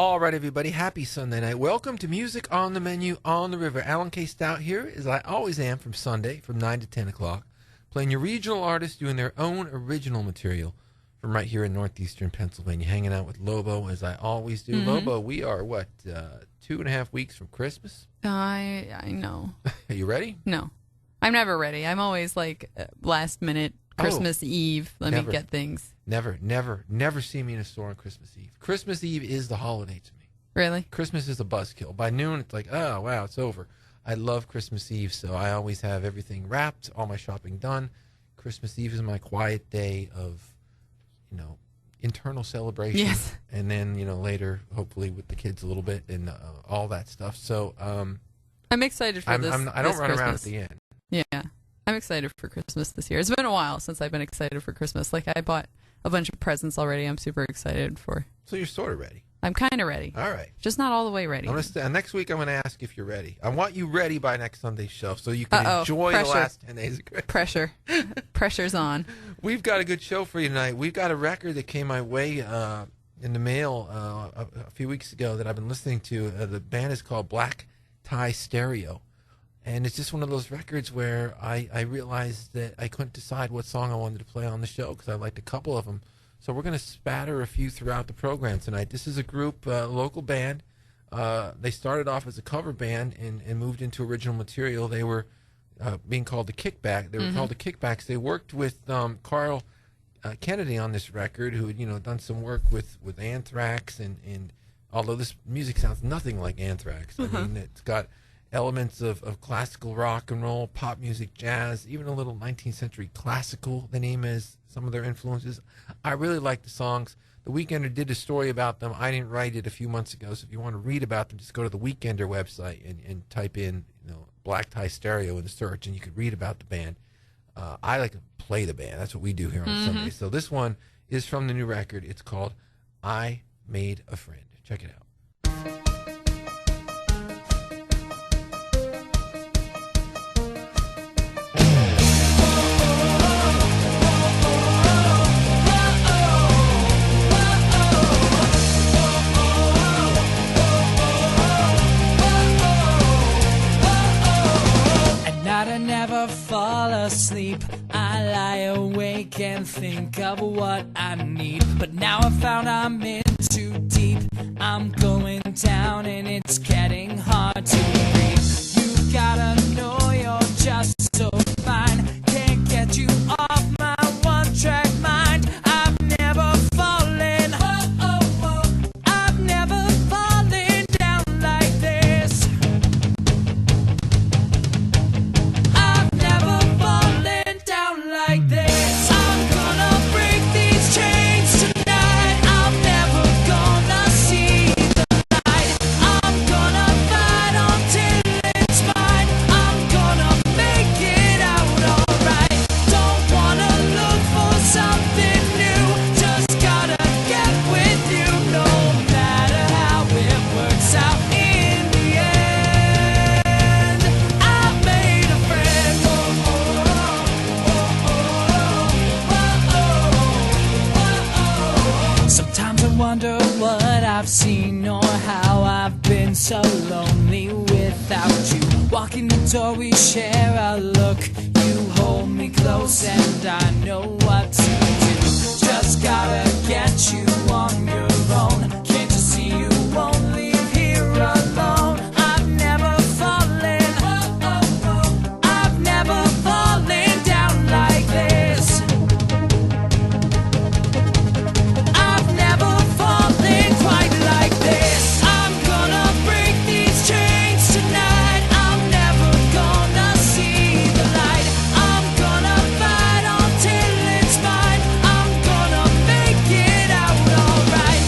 All right, everybody. Happy Sunday night. Welcome to Music on the Menu on the River. Alan K. Stout here, as I always am from Sunday from 9 to 10 o'clock, playing your regional artists doing their own original material from right here in northeastern Pennsylvania, hanging out with Lobo, as I always do. Lobo, we are, 2.5 weeks from Christmas? I know. Are you ready? No. I'm never ready. I'm always like last minute Christmas Eve. Let me get things. Never see me in a store on Christmas Eve. Christmas Eve is the holiday to me. Really? Christmas is a buzzkill. By noon, it's like, oh, wow, it's over. I love Christmas Eve, so I always have everything wrapped, all my shopping done. Christmas Eve is my quiet day of, internal celebration. Yes. And then, later, hopefully with the kids a little bit and all that stuff. So I'm excited for this. I don't run around at the end. Yeah. I'm excited for Christmas this year. It's been a while since I've been excited for Christmas. Like, I bought a bunch of presents already. I'm super excited for. So you're sort of ready. I'm kind of ready. All right. Just not all the way ready. Next week, I'm going to ask if you're ready. I want you ready by next Sunday's show so you can enjoy the last 10 days of Christmas. Pressure. Pressure's on. We've got a good show for you tonight. We've got a record that came my way in the mail a few weeks ago that I've been listening to. The band is called Black Tie Stereo. And it's just one of those records where I realized that I couldn't decide what song I wanted to play on the show because I liked a couple of them. So we're going to spatter a few throughout the program tonight. This is a group, local band. They started off as a cover band and moved into original material. They were being called the Kickback. They were called the Kickbacks. They worked with Carl Kennedy on this record, who had done some work with Anthrax. And although this music sounds nothing like Anthrax, I mean, it's got elements of classical rock and roll, pop music, jazz, even a little 19th century classical, the name is, some of their influences. I really like the songs. The Weekender did a story about them. I didn't write it a few months ago, so if you want to read about them, just go to the Weekender website and type in Black Tie Stereo in the search, and you can read about the band. I like to play the band. That's what we do here on Sunday. So this one is from the new record. It's called I Made a Friend. Check it out. I never fall asleep. I lie awake and think of what I need. But now I found I'm in too deep. I'm going down and it's getting hard to breathe. You gotta know you're just so fine. Can't get you off my one-track mind. I've never fallen. I've never fallen down like this. Like this, I'm gonna break these chains tonight. I'm never gonna see the light. I'm gonna fight until it's mine. I'm gonna make it out alright. Don't wanna look for something new. Just gotta get with you, no matter how it works out in the end. I made a friend. Sometimes I wonder what I've seen or how I've been so lonely without you. Walk in the door, we share a look. You hold me close and I know what to do. Just gotta get you on your own. Can't you see you won't leave here alone? I've never fallen. I've never fallen down like this. Quite like this. I'm gonna break these chains tonight. I'm never gonna see the light. I'm gonna fight until it's mine. I'm gonna make it out alright.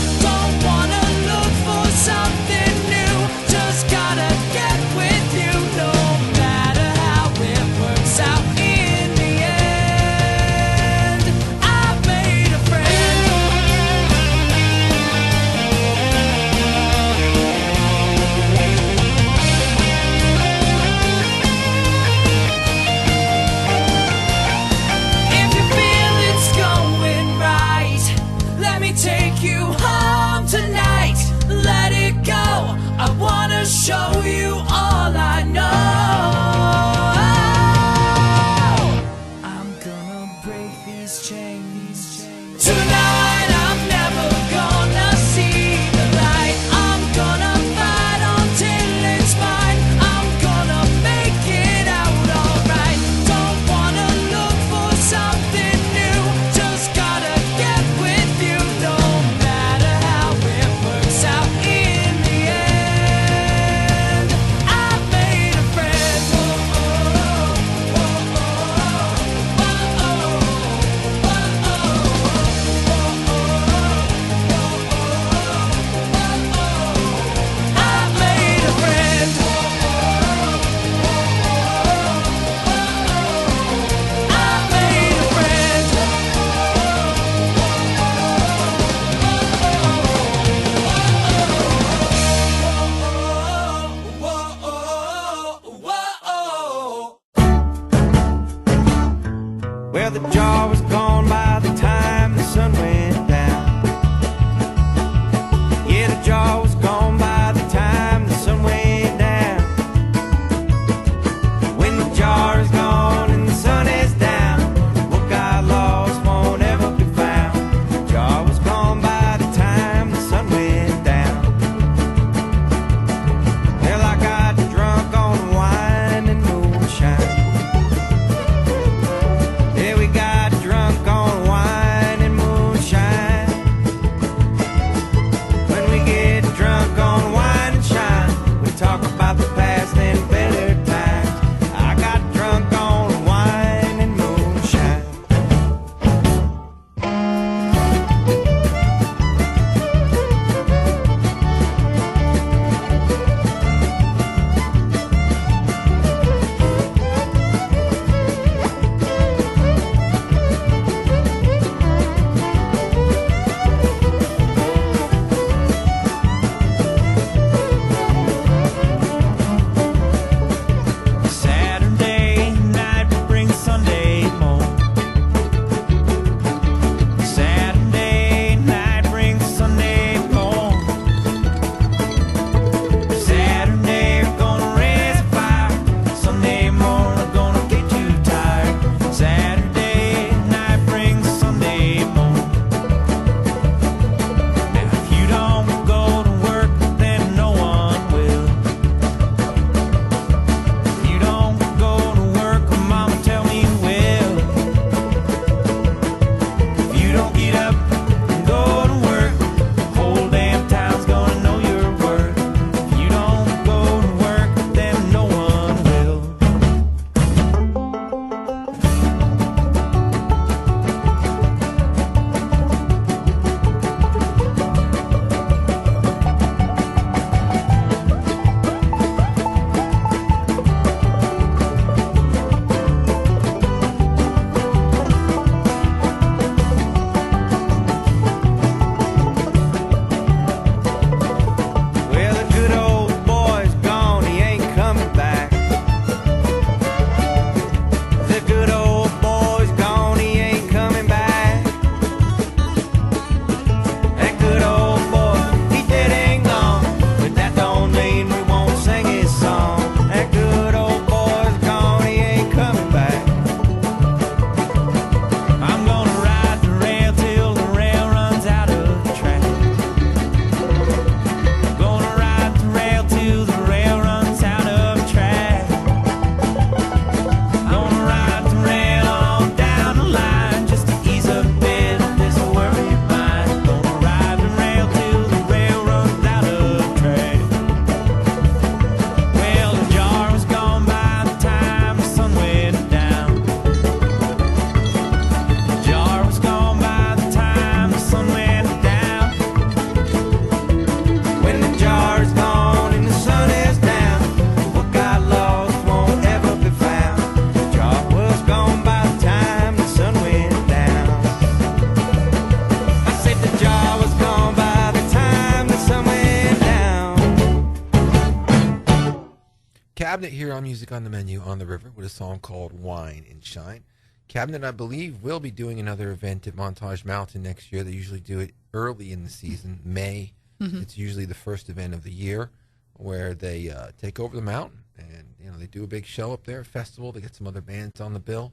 Cabinet here on Music on the Menu on the River with a song called Wine and Shine. Cabinet, I believe, will be doing another event at Montage Mountain next year. They usually do it early in the season, May. It's usually the first event of the year where they take over the mountain. And, they do a big show up there, a festival. They get some other bands on the bill.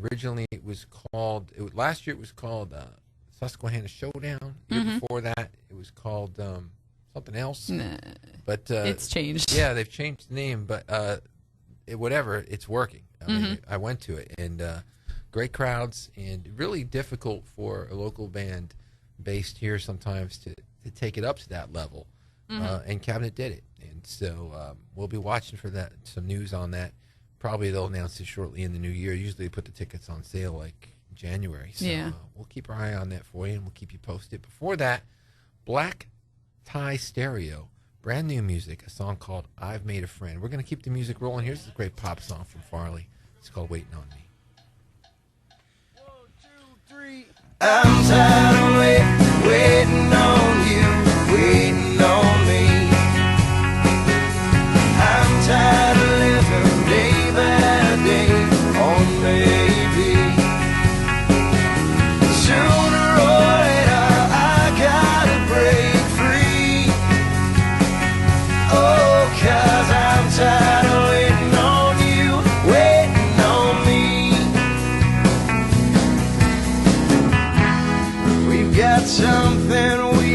Originally, it was called, last year it was called Susquehanna Showdown. The year before that, it was called something else. Nah, but it's changed. Yeah, they've changed the name, but whatever, it's working. I mean, I went to it, and great crowds, and really difficult for a local band based here sometimes to take it up to that level. And Cabinet did it. And so we'll be watching for that, some news on that. Probably they'll announce it shortly in the new year. Usually they put the tickets on sale like January. So we'll keep our eye on that for you, and we'll keep you posted. Before that, Black Tie Stereo, brand new music, a song called I've Made a Friend. We're going to keep the music rolling. Here's a great pop song from Farley. It's called Waiting on Me. 1, 2, 3. I'm tired of waiting on you, waiting on me. I'm tired of living day by day on maybe. Sooner or later I gotta break free. Oh, 'cause I'm tired of waiting on you, waiting on me. We've got something we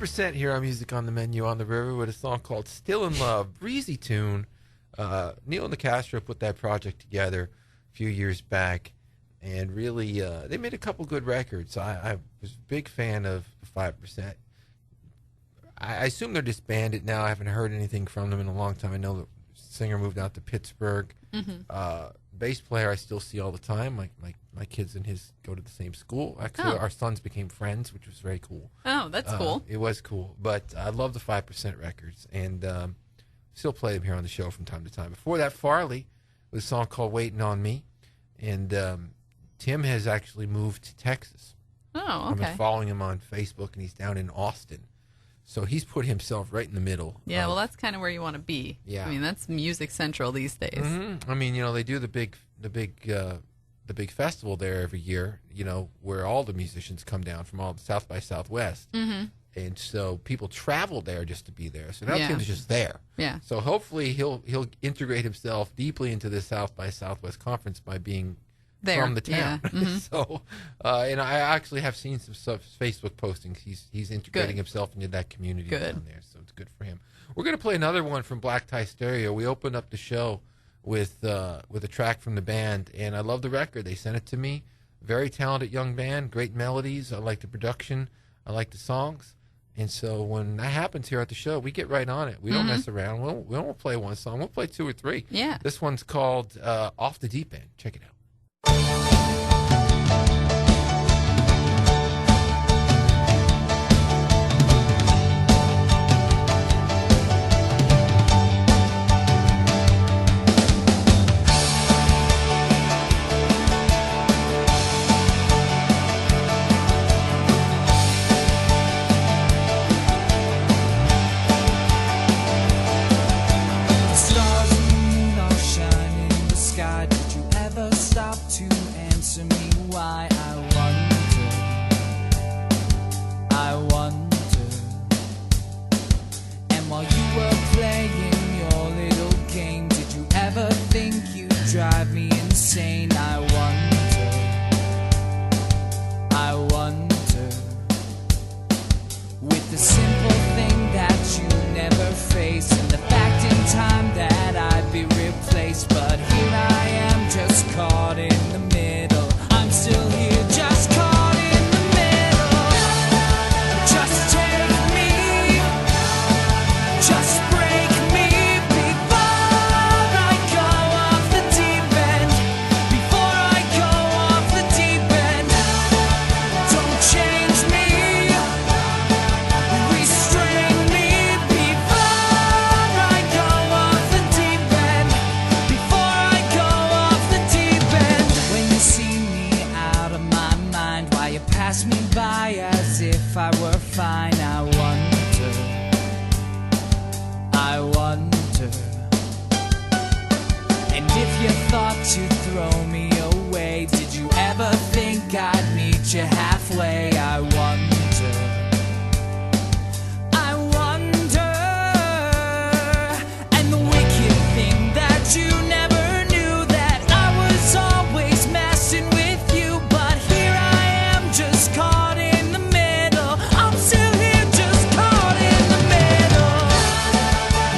5% here on Music on the Menu on the River with a song called Still in Love. Breezy tune. Neil and the Castro put that project together a few years back, and really they made a couple good records. I was a big fan of 5%. I assume they're disbanded now. I haven't heard anything from them in a long time. I know the singer moved out to Pittsburgh. Bass player I still see all the time. My kids and his go to the same school. Actually, our sons became friends, which was very cool. Oh, that's cool. It was cool. But I love the 5% records, and still play them here on the show from time to time. Before that, Farley with a song called Waiting on Me. And Tim has actually moved to Texas. Oh, okay. I've been following him on Facebook, and he's down in Austin. So he's put himself right in the middle. Yeah, well, that's kind of where you want to be. Yeah. I mean, that's music central these days. Mm-hmm. I mean, they do the big festival there every year, where all the musicians come down from all the South by Southwest. Mm-hmm. And so people travel there just to be there. So now Tim's just there. Yeah. So hopefully he'll integrate himself deeply into the South by Southwest conference by being there. From the town. Yeah. Mm-hmm. So, and I actually have seen some Facebook postings. He's integrating himself into that community down there. So it's good for him. We're going to play another one from Black Tie Stereo. We opened up the show with a track from the band, and I love the record. They sent it to me. Very talented young band, great melodies. I like the production. I like the songs. And so when that happens here at the show, we get right on it. We don't mess around. We don't play one song. We'll play two or three. Yeah. This one's called Off the Deep End. Check it out. Drive me insane. I wonder, with the simple thing that you never face, and the fact in time that I'd be replaced. But here I am, just caught in the middle. I'm still here, just caught in the middle. Just take me, just break me. As if I were fine. I wonder, and if you thought to throw me away, did you ever think I'd meet you halfway? I wonder, and the wicked thing that you never knew, that I was always messing with you, but here I am, just caught in the middle. I'm still here, just caught in the middle.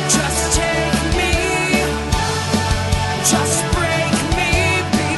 Just take me, just break me, be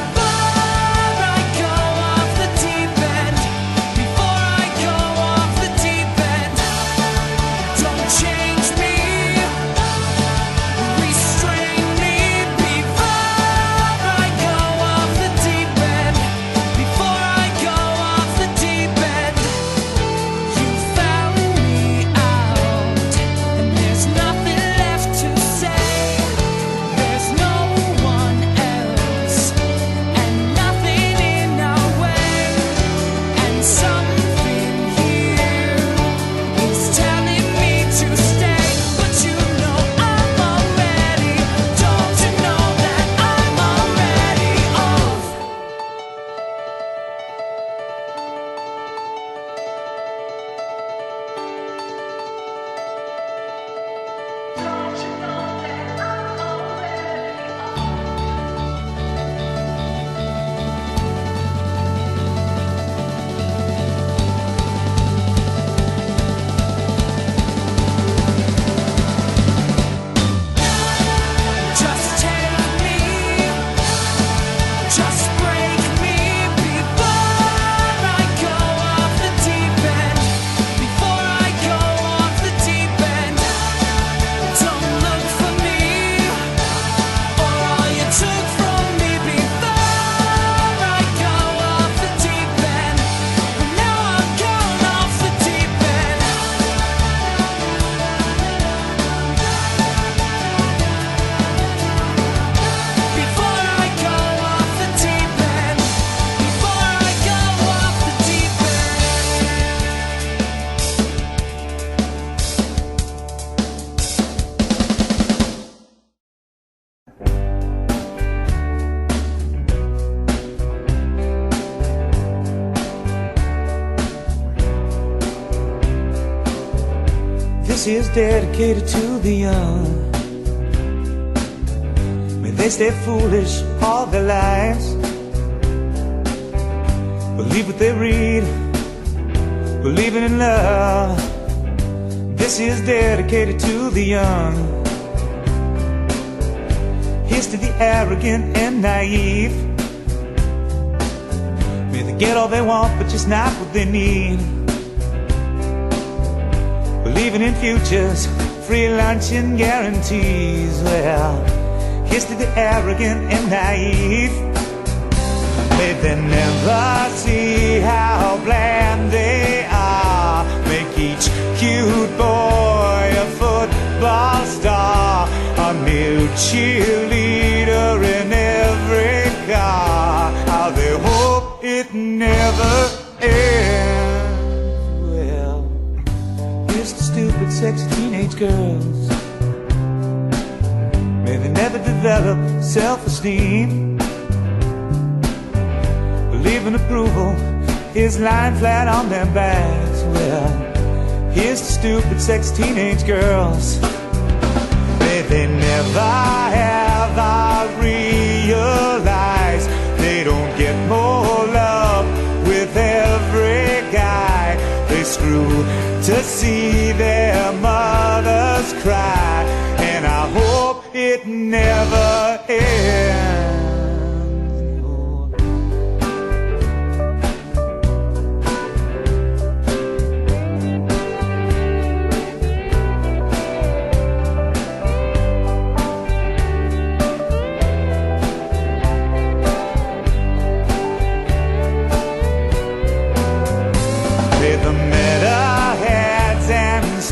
This is dedicated to the young. May they stay foolish all their lives. Believe what they read, believing in love. This is dedicated to the young. Here's to the arrogant and naive. May they get all they want, but just not what they need. Believing in futures, free lunch and guarantees. Well, here's to the arrogant and naive. May they never see how bland they are. Make each cute boy a football star, a new cheerleader in every car. How they hope it never ends. Well, here's to stupid, sexy teenage girls. May they never develop self-esteem. Believing approval is lying flat on their backs. Well, here's to stupid, sexy teenage girls. May they never ever realize they don't get more love with every guy. They screw to see their mothers cry, and I hope it never ends.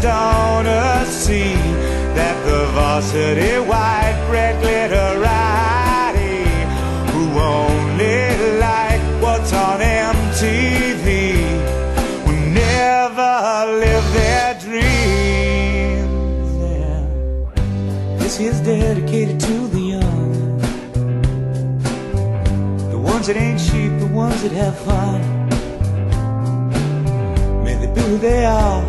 Stoners see that the varsity white bread glitterati, who only like what's on MTV, will never live their dreams. Yeah. This is dedicated to the young, the ones that ain't sheep, the ones that have fun. May they be who they are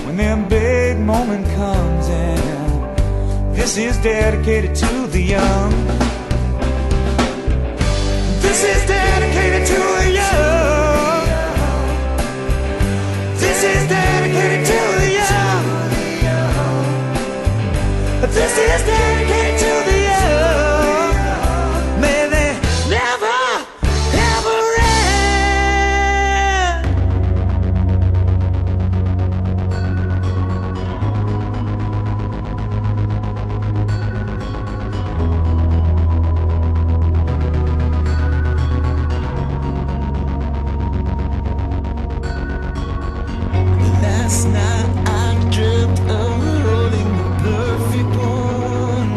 when their big moment comes, and this is dedicated to the young. This is dedicated to the young. This is dedicated to the young. This is dedicated to the young. May they never, ever end. Last night I dreamt of holding the perfect one.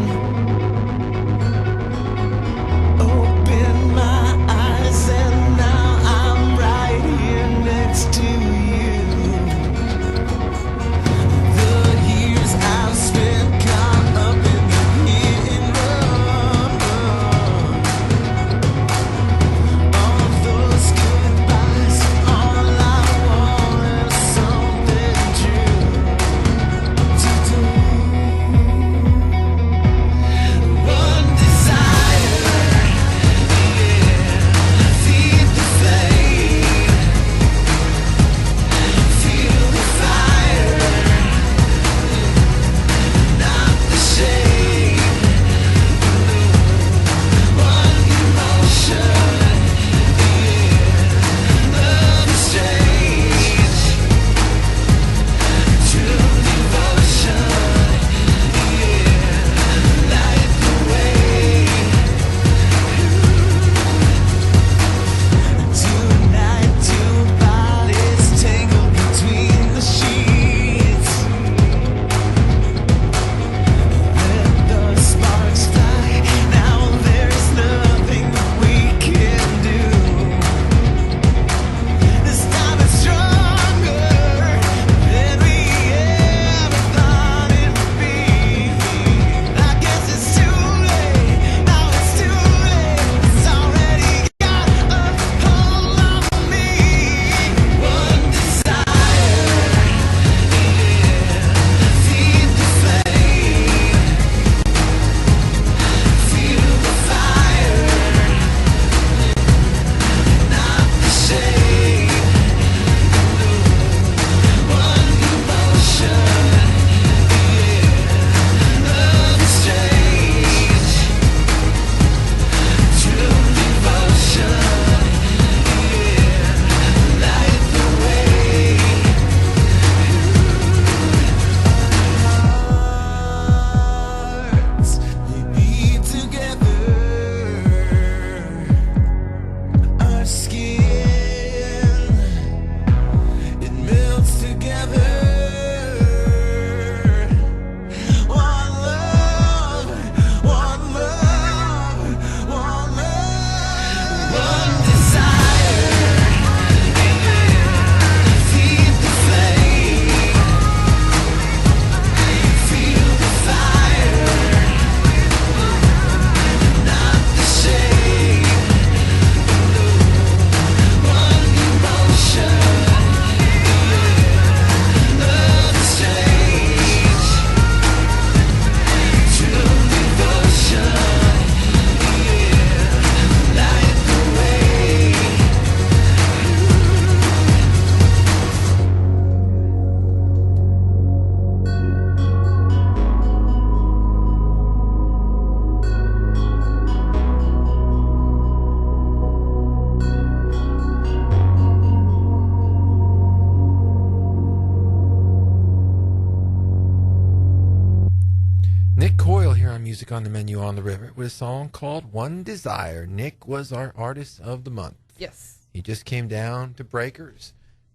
Coyle here on Music on the Menu on the River with a song called One Desire. Nick was our artist of the month. Yes. He just came down to Breakers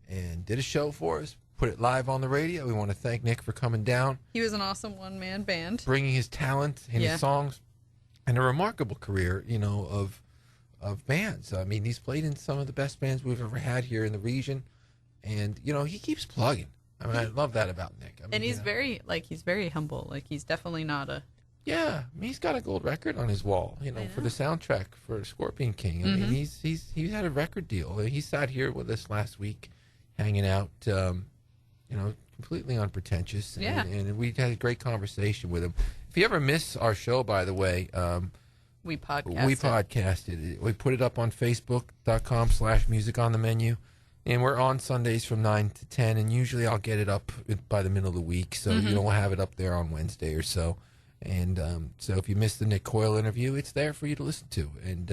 and did a show for us, put it live on the radio. We want to thank Nick for coming down. He was an awesome one-man band. Bringing his talent and his songs and a remarkable career, of bands. I mean, he's played in some of the best bands we've ever had here in the region. And, he keeps plugging. I mean, I love that about Nick. I mean, and he's he's very humble. Like, he's definitely not a... Yeah, he's got a gold record on his wall, for the soundtrack for Scorpion King. I mean, he's had a record deal. He sat here with us last week, hanging out, completely unpretentious. And we had a great conversation with him. If you ever miss our show, by the way, we podcasted it. We put it up on Facebook.com/Music on the Menu. And we're on Sundays from 9 to 10, and usually I'll get it up by the middle of the week, so we'll have it up there on Wednesday or so. And so if you missed the Nick Coyle interview, it's there for you to listen to. And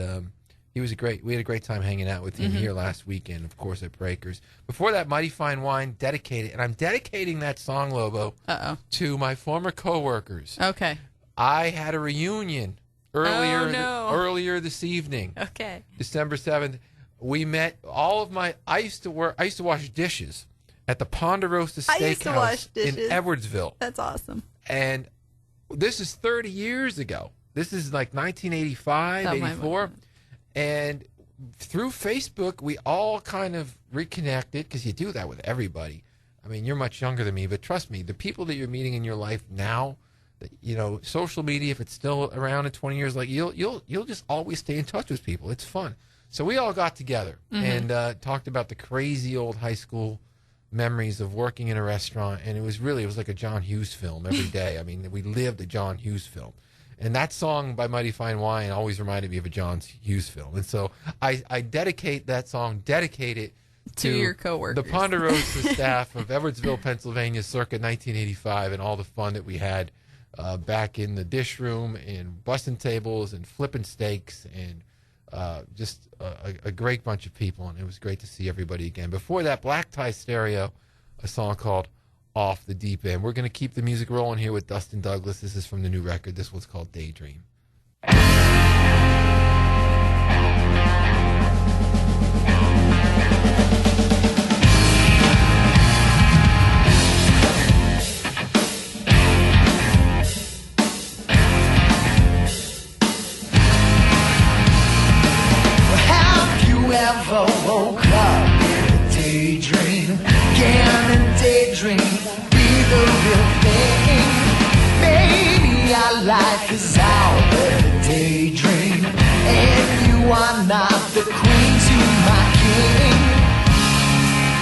we had a great time hanging out with him here last weekend, of course, at Breakers. Before that, Mighty Fine Wine, dedicated, and I'm dedicating that song, Lobo, to my former coworkers. Okay. I had a reunion earlier this evening. Okay. December 7th. We met I used to wash dishes at the Ponderosa Steakhouse in Edwardsville. That's awesome. And this is 30 years ago. This is like 1985, 84. And through Facebook, we all kind of reconnected, because you do that with everybody. I mean, you're much younger than me, but trust me, the people that you're meeting in your life now, social media, if it's still around in 20 years, like you'll just always stay in touch with people. It's fun. So we all got together and talked about the crazy old high school memories of working in a restaurant, and it was like a John Hughes film every day. I mean, we lived a John Hughes film. And that song by Mighty Fine Wine always reminded me of a John Hughes film. And so I dedicate that song, to your coworkers, the Ponderosa staff of Edwardsville, Pennsylvania, circa 1985, and all the fun that we had back in the dish room and busting tables and flipping steaks and just a great bunch of people, and it was great to see everybody again. Before that, Black Tie Stereo, a song called Off the Deep End. We're going to keep the music rolling here with Dustin Douglas. This is from the new record. This one's called Daydream. Ever woke up in a daydream? Can a daydream be the real thing? Maybe our life is out of a daydream, and you are not the queen to my king.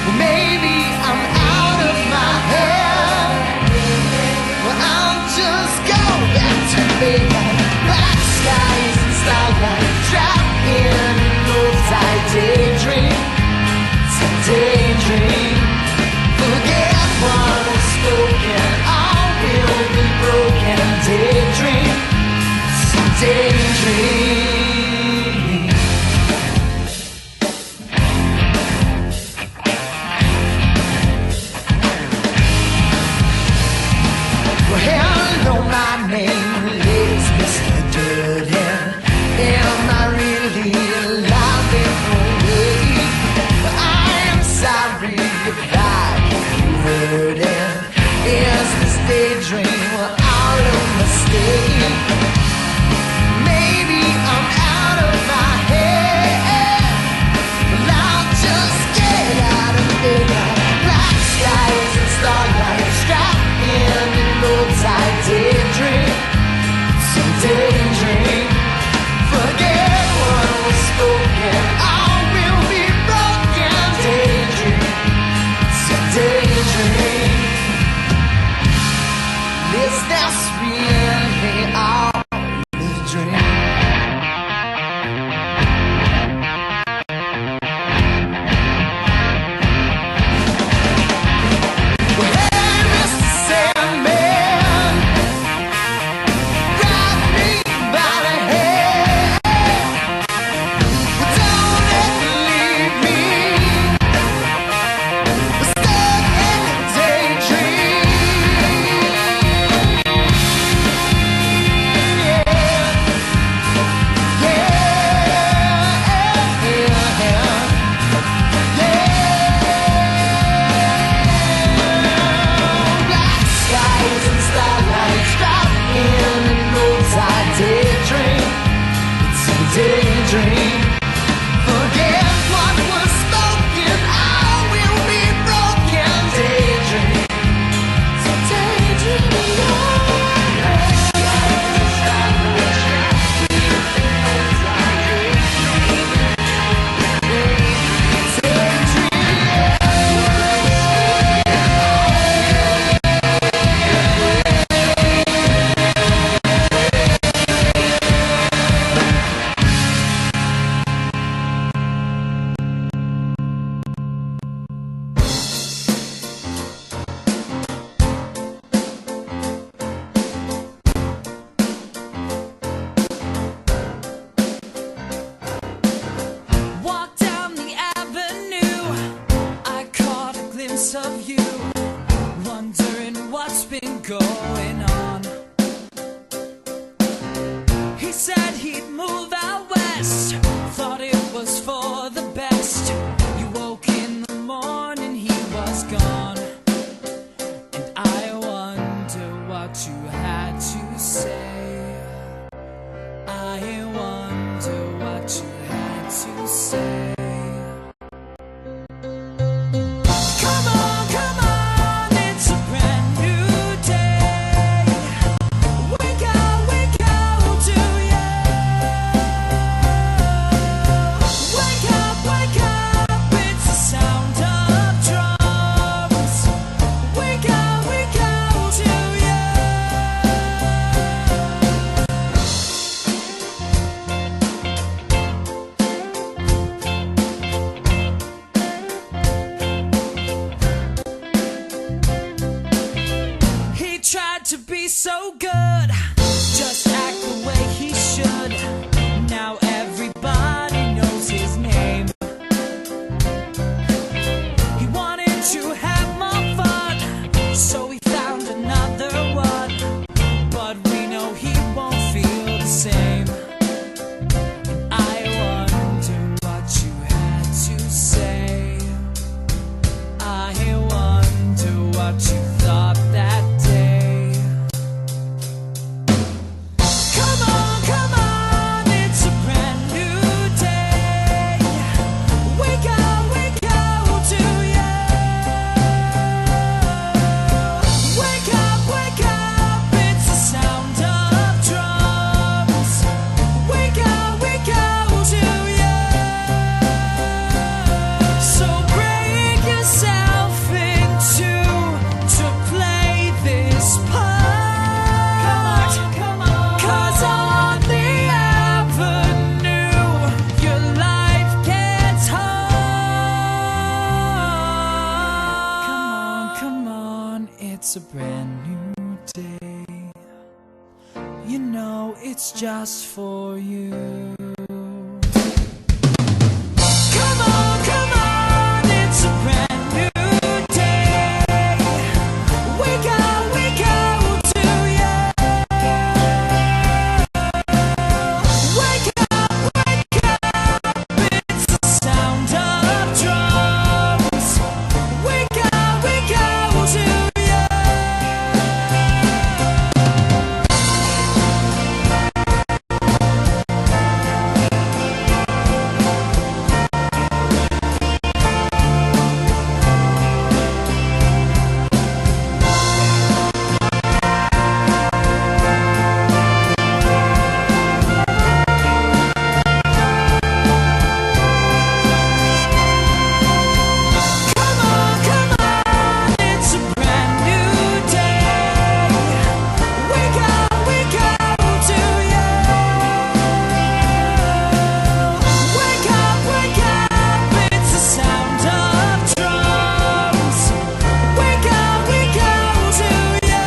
Well, maybe I'm out of my head. Well, I'll just go back to daylight, black skies and starlight, trapped in daydream, it's a daydream. Forget what was spoken, all will be broken. Daydream, it's a daydream. Well, hello, my name is Mr. Durden. Am I really alive and awake? I am sorry if I keep you hurting. Is this daydream all a mistake? Maybe I'm out of my head. Well, I'll just get out of daylight, black skies and starlight, strapped in an old tight daydream. good. Just act the way he should. Now everybody knows his name. He wanted to have more fun, so he found another one. But we know he won't feel the same. And I wonder what you had to say. I wonder what you thought that day. Come on, it's a brand new day. Wake up to you. Wake up, it's the sound of drums. Wake up to you. So break yourself into to play this part. Come on, 'cause on the avenue your life gets hard. Come on, it's a brand new day. You know it's just for you. Come on, it's a brand new day. Wake up to you. Wake up, it's the sound of drums. Wake up to you. Come on, it's a brand new day. Wake up to you. Wake up, it's the sound of drums. Wake up to you.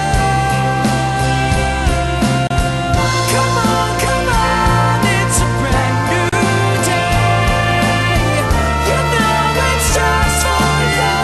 Come on, it's a brand new day. You know it's just for you.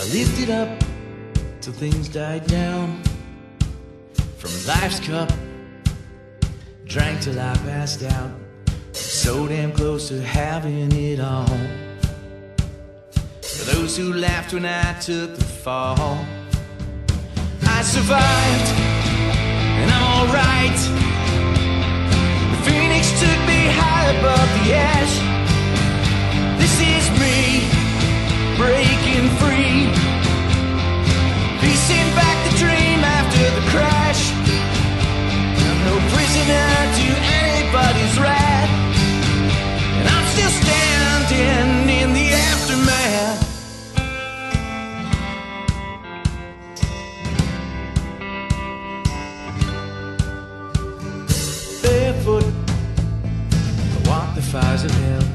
I lifted up till things died down from life's cup. Drank till I passed out. So damn close to having it all. For those who laughed when I took the fall, I survived and I'm alright. The phoenix took me high above the ash. This is me breaking free, piecing back the dream after the crash. I'm no prisoner to anybody's wrath, and I'm still standing in the aftermath. Barefoot, I walk the fires of hell.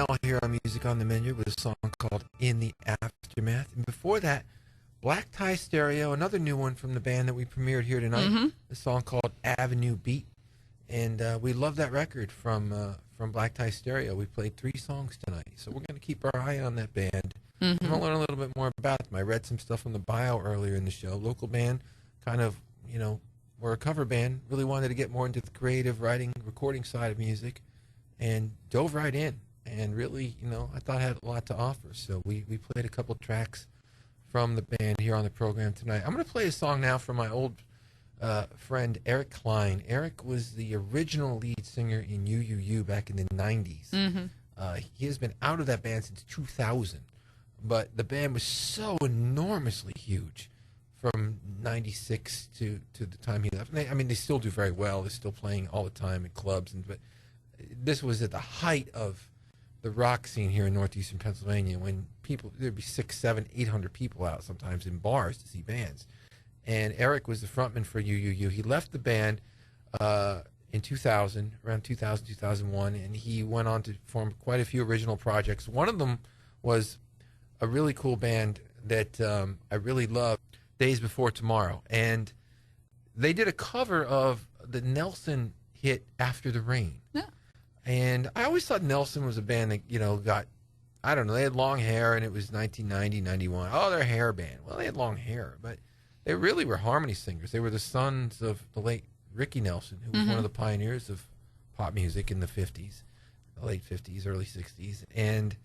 Appnel here on Music on the Menu with a song called In the Aftermath. And before that, Black Tie Stereo, another new one from the band that we premiered here tonight, a song called Avenue Beat. And we love that record from Black Tie Stereo. We played 3 songs tonight, so we're going to keep our eye on that band. I'm going to learn a little bit more about them. I read some stuff on the bio earlier in the show. Local band, kind of, you know, we're a cover band, really wanted to get more into the creative writing, recording side of music, and dove right in. And really, you know, I thought I had a lot to offer. So we played a couple tracks from the band here on the program tonight. I'm going to play a song now from my old friend Eric Klein. Eric was the original lead singer in UUU back in the 90s. He has been out of that band since 2000, but the band was so enormously huge from 96 to the time he left. I mean, they still do very well. They're still playing all the time in clubs, but this was at the height of the rock scene here in northeastern Pennsylvania, when there'd be 600, 700, 800 people out sometimes in bars to see bands. And Eric was the frontman for UUU. He left the band in 2000, around 2000, 2001, and he went on to form quite a few original projects. One of them was a really cool band that I really love, Days Before Tomorrow. And they did a cover of the Nelson hit After the Rain. Yeah. And I always thought Nelson was a band that, you know, got, I don't know, they had long hair, and it was 1990, 91. Oh, they're a hair band. Well, they had long hair, but they really were harmony singers. They were the sons of the late Ricky Nelson, who was one of the pioneers of pop music in the 50s, the late 50s, early 60s. And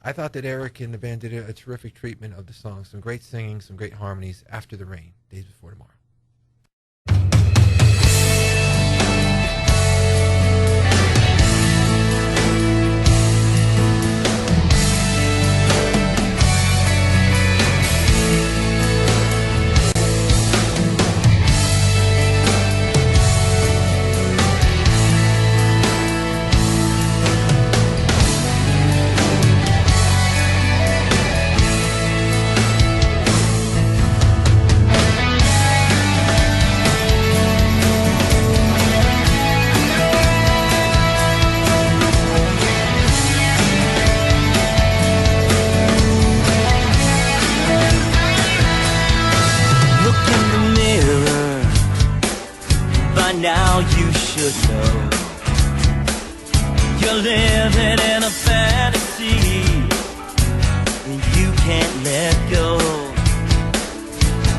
I thought that Eric and the band did a terrific treatment of the song. Some great singing, some great harmonies. After the Rain, Days Before Tomorrow. Now you should know you're living in a fantasy you can't let go.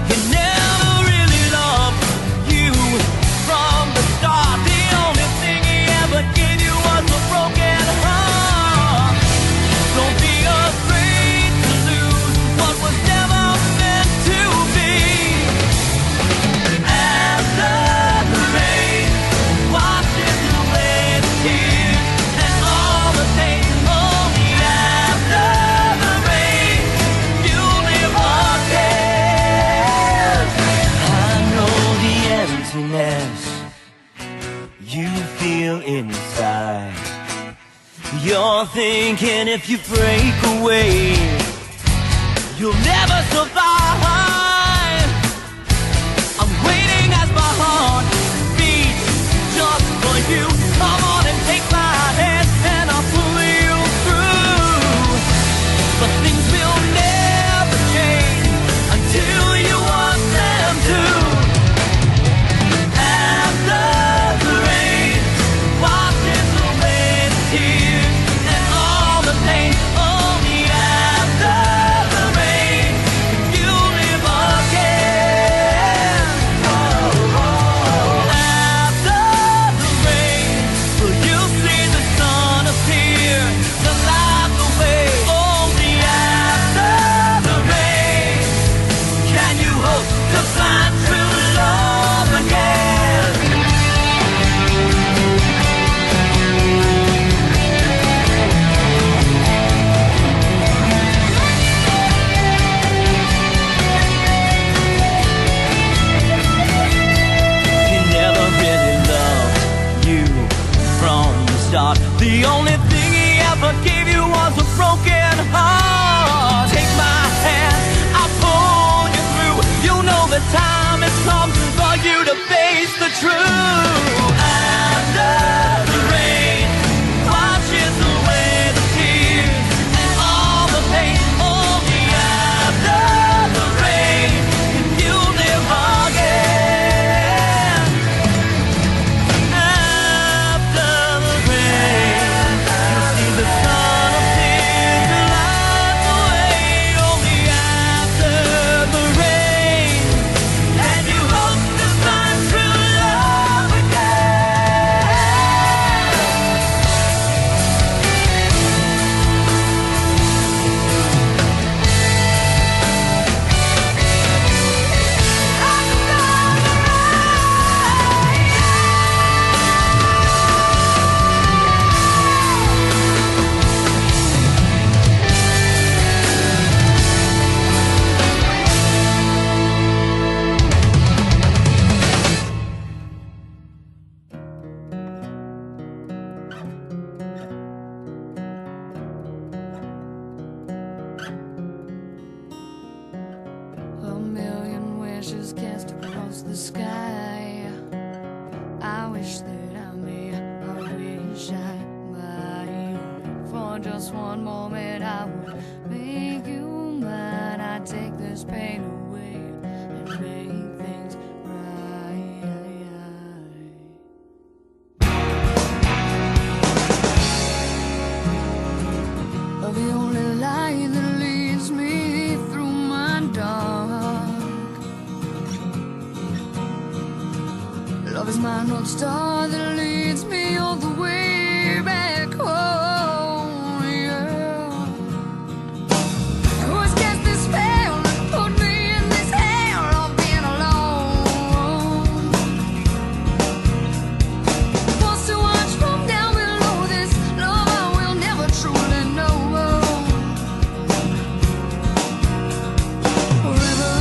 He never really loved you from the start. The only thing he ever gave you was a broken heart. Don't be afraid to lose what was never meant to be. After you feel inside, you're thinking if you break away, you'll never survive. I'm waiting as my heart beats just for you. Come on and take my hand and I'll pull you through. But things will never change until you want them to. For across the sky. I wish that I may, I wish I might. For just one moment I would make you mine. I'd take this pain away and make things right. The only light that leads me through my dark. Love is my North Star that leads me all the way back home, yeah. Who has cast this spell and put me in this hell of being alone? Forced to watch from down below this love I will never truly know. Forever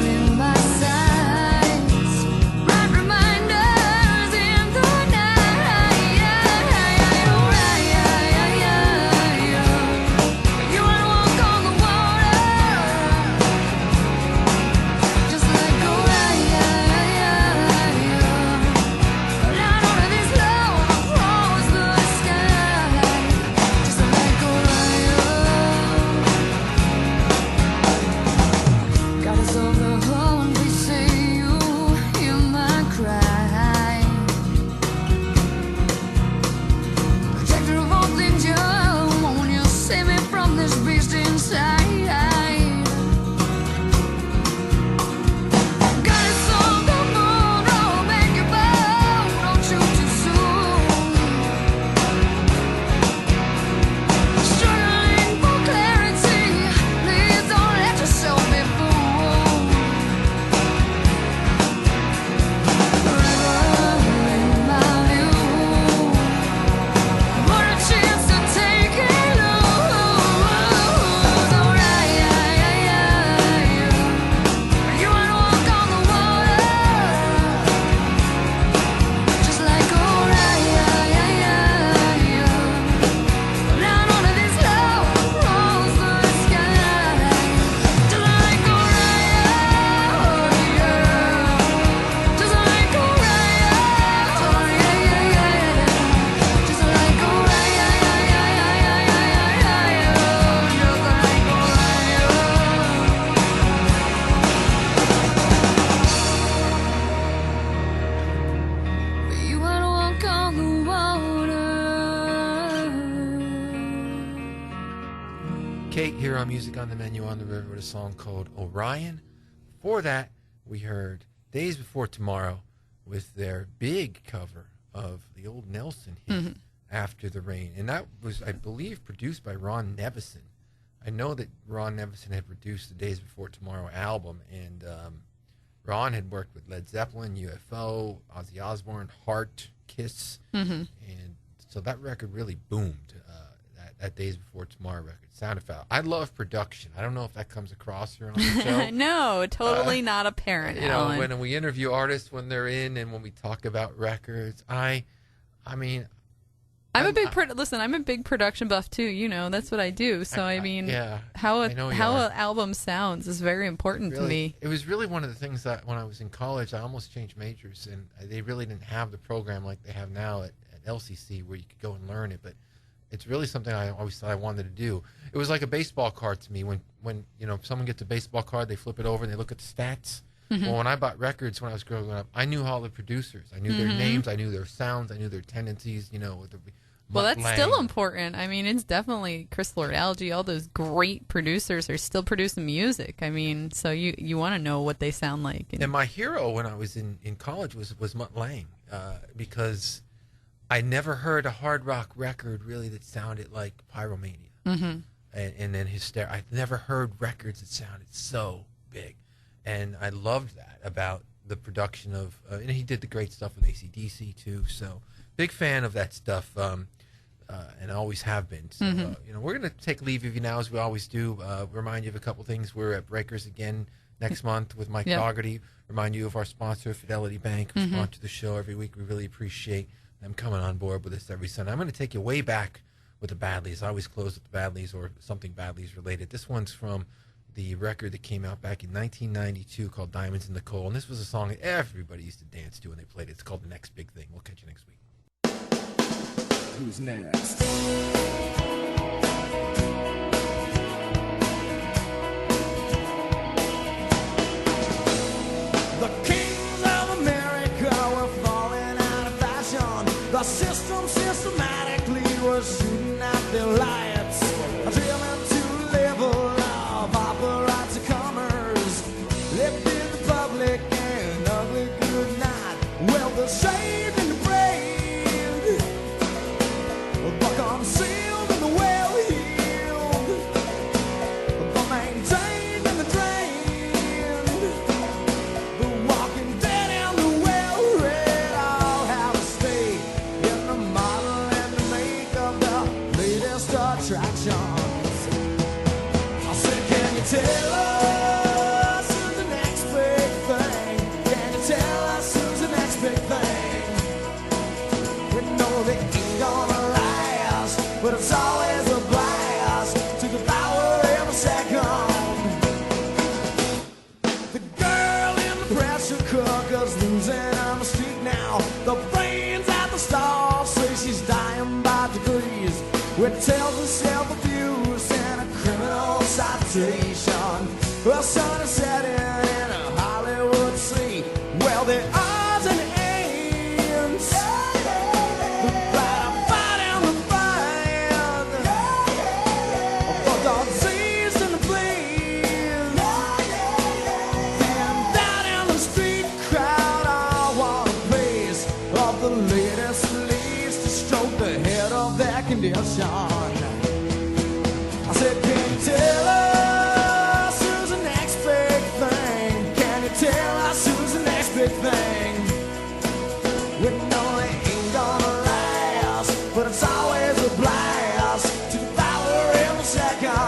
in my sights, bright reminders in the night. You wanna walk on the water, just let go. Down under this love across the sky, just let go. Got us over the horn, they say you hear my cry. Protector of all things you own, you save me from this beast inside. Got us on the moon, oh, make your bow, don't shoot too soon. Struggling for clarity, please don't let yourself be fooled. Forever in my view, what a chance to take it loose. Alright, you wanna walk on the water, just like alright, down under this love across the sky, just like alright, just like alright, just like alright, just like alright. You wanna walk on the water. Kate here on Music on the Menu on the River with a song called Orion. Before that, we heard Days Before Tomorrow with their big cover of the old Nelson hit, After the Rain. And that was, I believe, produced by Ron Nevison. I know that Ron Nevison had produced the Days Before Tomorrow album, and Ron had worked with Led Zeppelin, UFO, Ozzy Osbourne, Heart, Kiss, and so that record really boomed. That Days Before Tomorrow record, Sound of Foul. I love production. I don't know if that comes across here on the show. No, totally not apparent, You know, Alan. when we interview artists when they're in, and when we talk about records, I mean, I'm a big listen. I'm a big production buff too. You know, that's what I do. So I mean, yeah, how I know you how are. an album sounds is very important to me. It was really one of the things that when I was in college, I almost changed majors, and they really didn't have the program like they have now at LCC where you could go and learn it. But it's really something I always thought I wanted to do. It was like a baseball card to me. When you know, if someone gets a baseball card, they flip it over and they look at the stats. Well, when I bought records when I was growing up, I knew all the producers. I knew their names. I knew their sounds. I knew their tendencies. You know, Well, that's still important. I mean, it's definitely Chris Lord-Alge. All those great producers are still producing music. I mean, so you want to know what they sound like. And my hero when I was in college was Mutt Lange, because I never heard a hard rock record really that sounded like Pyromania. And then Hysteria. I never heard records that sounded so big. And I loved that about the production of, and he did the great stuff with AC/DC too. So big fan of that stuff. And always have been. So, you know, we're going to take leave of you now, as we always do. Remind you of a couple things. We're at Breakers again next month with Mike Dougherty. Remind you of our sponsor, Fidelity Bank, who sponsor the show every week. We really appreciate them coming on board with us every Sunday. I'm going to take you way back with the Badlees. I always close with the Badlees or something Badlees related. This one's from the record that came out back in 1992 called Diamonds in the Coal. And this was a song that everybody used to dance to when they played it. It's called The Next Big Thing. We'll catch you next week. Who's next? The kings of America were falling out of fashion. The system systematically was shooting out their lights, drilling to the level of paparazzi comers. Lifted the public an ugly good night. Well, the saved and the brave, the concealed and the well-heeled, the maintained and the drained, the walking dead and the well-read all have to stay in the model and the make of the latest attractions. I said, can you tell us who's the next big thing? Can you tell us who's the next big thing? We know they ain't gonna last, but it's always a blast to devour every second. The girl in the pressure cooker's losing on the street now. The brains at the stall say she's dying by degrees. It tells her self-abuse and a criminal citation. Her sun is setting in a Hollywood sea. Well, the odds and ends, the fight and the fight, for the disease and the bleed, and down in the street crowd all want a piece of the latest release to stroke the head of their condition. I said, can you tell us who's the next big thing? Can you tell us who's the next big thing? We know they ain't gonna last, but it's always a blast to devour every second.